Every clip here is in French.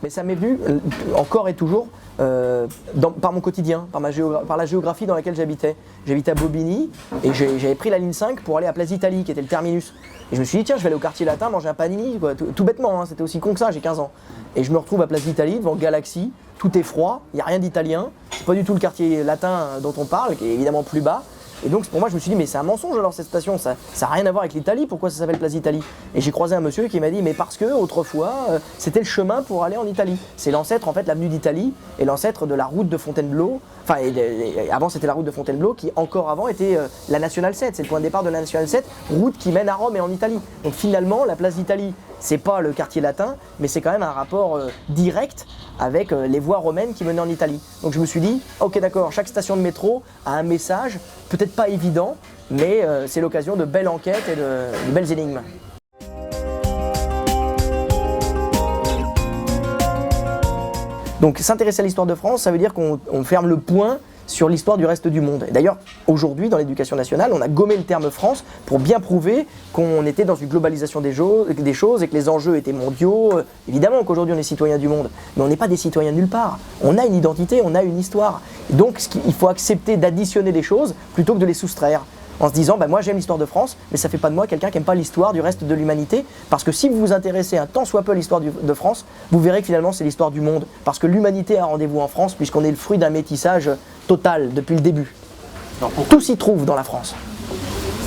Mais ça m'est venu, encore et toujours, par mon quotidien, par la géographie dans laquelle j'habitais. J'habitais à Bobigny et j'avais pris la ligne 5 pour aller à Place d'Italie, qui était le terminus. Et je me suis dit, tiens, je vais aller au quartier latin manger un panini, quoi, tout bêtement, hein, c'était aussi con que ça, j'ai 15 ans. Et je me retrouve à Place d'Italie, devant Galaxy, tout est froid, il n'y a rien d'italien, c'est pas du tout le quartier latin dont on parle, qui est évidemment plus bas. Et donc pour moi je me suis dit mais c'est un mensonge alors cette station, ça n'a rien à voir avec l'Italie, pourquoi ça s'appelle Place d'Italie? Et j'ai croisé un monsieur qui m'a dit mais parce que autrefois c'était le chemin pour aller en Italie. C'est l'ancêtre en fait, l'avenue d'Italie et l'ancêtre de la route de Fontainebleau, enfin avant c'était la route de Fontainebleau qui encore avant était la Nationale 7, c'est le point de départ de la Nationale 7, route qui mène à Rome et en Italie. Donc finalement la Place d'Italie c'est pas le quartier latin mais c'est quand même un rapport direct avec les voies romaines qui menaient en Italie. Donc je me suis dit, ok d'accord, chaque station de métro a un message, peut-être pas évident, mais c'est l'occasion de belles enquêtes et de belles énigmes. Donc s'intéresser à l'histoire de France, ça veut dire qu'on ferme le point sur l'histoire du reste du monde. Et d'ailleurs, aujourd'hui, dans l'éducation nationale, on a gommé le terme France pour bien prouver qu'on était dans une globalisation des choses et que les enjeux étaient mondiaux. Évidemment qu'aujourd'hui, on est citoyens du monde, mais on n'est pas des citoyens de nulle part. On a une identité, on a une histoire. Et donc, il faut accepter d'additionner les choses plutôt que de les soustraire. En se disant, bah, moi j'aime l'histoire de France, mais ça ne fait pas de moi quelqu'un qui n'aime pas l'histoire du reste de l'humanité. Parce que si vous vous intéressez un tant soit peu à l'histoire de France, vous verrez que finalement c'est l'histoire du monde. Parce que l'humanité a rendez-vous en France, puisqu'on est le fruit d'un métissage total depuis le début. Tout s'y trouve dans la France.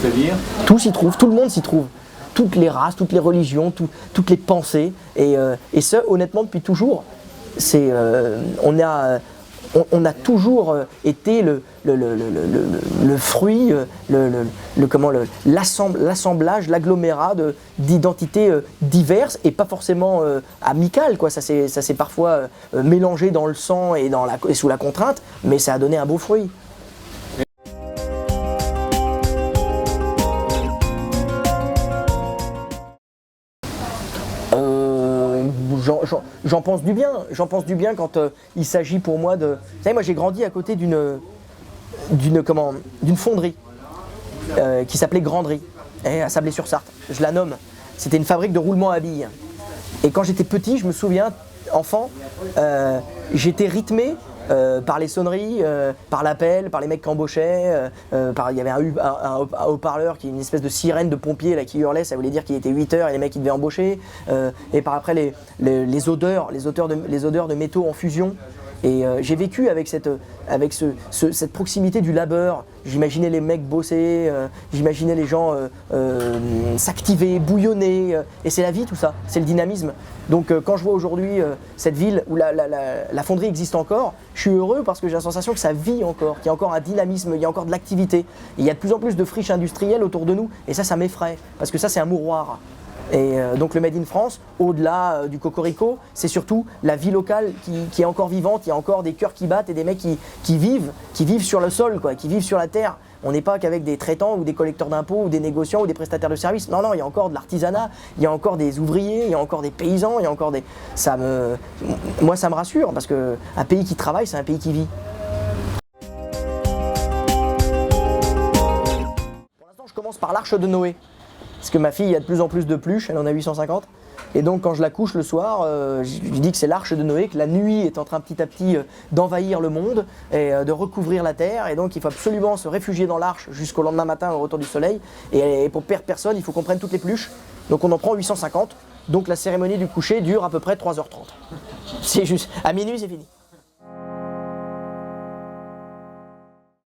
C'est-à-dire ? Tout s'y trouve, tout le monde s'y trouve. Toutes les races, toutes les religions, toutes les pensées. Et ce, honnêtement, depuis toujours. On a toujours été le fruit, l'assemblage, l'agglomérat d'identités diverses et pas forcément amicales, quoi. Ça s'est parfois mélangé dans le sang et sous la contrainte, mais ça a donné un beau fruit. J'en pense du bien quand il s'agit pour moi de... Vous savez, moi j'ai grandi à côté d'une fonderie qui s'appelait Granderie, à Sablé-sur-Sarthe, je la nomme. C'était une fabrique de roulement à billes. Et quand j'étais petit, je me souviens, enfant, j'étais rythmé par les sonneries, par l'appel, par les mecs qui embauchaient, il y avait un haut-parleur qui est une espèce de sirène de pompier là, qui hurlait, ça voulait dire qu'il était 8 h et les mecs qui devaient embaucher, et par après les odeurs de métaux en fusion. Et j'ai vécu avec cette proximité du labeur. J'imaginais les mecs bosser, j'imaginais les gens s'activer, bouillonner, et c'est la vie tout ça, c'est le dynamisme. Donc quand je vois aujourd'hui cette ville où la fonderie existe encore, je suis heureux parce que j'ai la sensation que ça vit encore, qu'il y a encore un dynamisme, il y a encore de l'activité. Il y a de plus en plus de friches industrielles autour de nous, et ça m'effraie, parce que ça c'est un mouroir. Et donc le Made in France, au-delà du cocorico, c'est surtout la vie locale qui est encore vivante, il y a encore des cœurs qui battent et des mecs qui vivent sur le sol, quoi, qui vivent sur la terre. On n'est pas qu'avec des traitants ou des collecteurs d'impôts ou des négociants ou des prestataires de services. Non, il y a encore de l'artisanat, il y a encore des ouvriers, il y a encore des paysans, il y a encore des... Moi ça me rassure, parce qu'un pays qui travaille, c'est un pays qui vit. Pour l'instant, je commence par l'Arche de Noé. Parce que ma fille a de plus en plus de peluches, elle en a 850. Et donc quand je la couche le soir, je lui dis que c'est l'Arche de Noé, que la nuit est en train petit à petit d'envahir le monde et de recouvrir la terre. Et donc il faut absolument se réfugier dans l'Arche jusqu'au lendemain matin au retour du soleil. Et pour perdre personne, il faut qu'on prenne toutes les peluches. Donc on en prend 850. Donc la cérémonie du coucher dure à peu près 3 h 30. C'est juste, à minuit c'est fini.